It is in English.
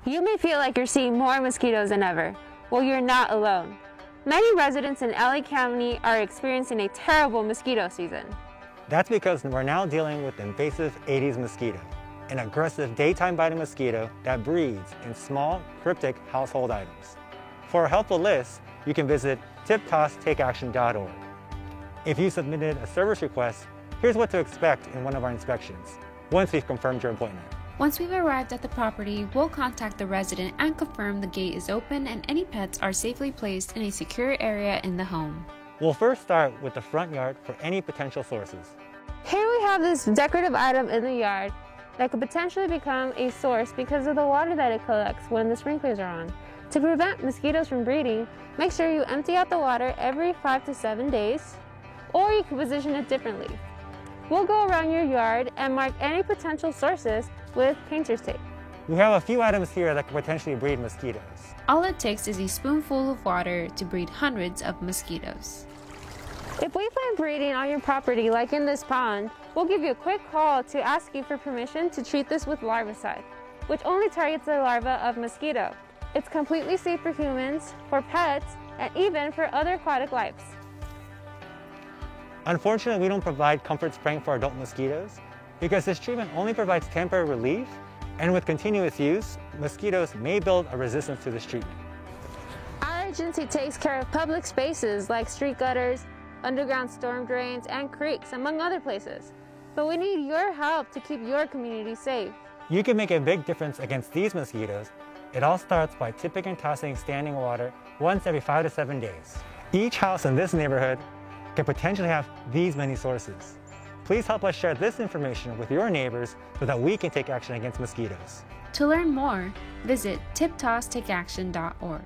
You may feel like you're seeing more mosquitoes than ever. Well, you're not alone. Many residents in LA County are experiencing a terrible mosquito season. That's because we're now dealing with invasive Aedes mosquito, an aggressive daytime biting mosquito that breeds in small, cryptic household items. For a helpful list, you can visit tiptosstakeaction.org. If you submitted a service request, here's what to expect in one of our inspections, once we've confirmed your appointment. Once we've arrived at the property, we'll contact the resident and confirm the gate is open and any pets are safely placed in a secure area in the home. We'll first start with the front yard for any potential sources. Here we have this decorative item in the yard that could potentially become a source because of the water that it collects when the sprinklers are on. To prevent mosquitoes from breeding, make sure you empty out the water every 5 to 7 days, or you can position it differently. We'll go around your yard and mark any potential sources with painter's tape. We have a few items here that could potentially breed mosquitoes. All it takes is a spoonful of water to breed hundreds of mosquitoes. If we find breeding on your property, like in this pond, we'll give you a quick call to ask you for permission to treat this with larvicide, which only targets the larva of mosquito. It's completely safe for humans, for pets, and even for other aquatic lives. Unfortunately, we don't provide comfort spraying for adult mosquitoes because this treatment only provides temporary relief, and with continuous use, mosquitoes may build a resistance to this treatment. Our agency takes care of public spaces like street gutters, underground storm drains, and creeks, among other places. But we need your help to keep your community safe. You can make a big difference against these mosquitoes. It all starts by tipping and tossing standing water once every 5 to 7 days. Each house in this neighborhood can potentially have these many sources. Please help us share this information with your neighbors so that we can take action against mosquitoes. To learn more, visit tiptosstakeaction.org.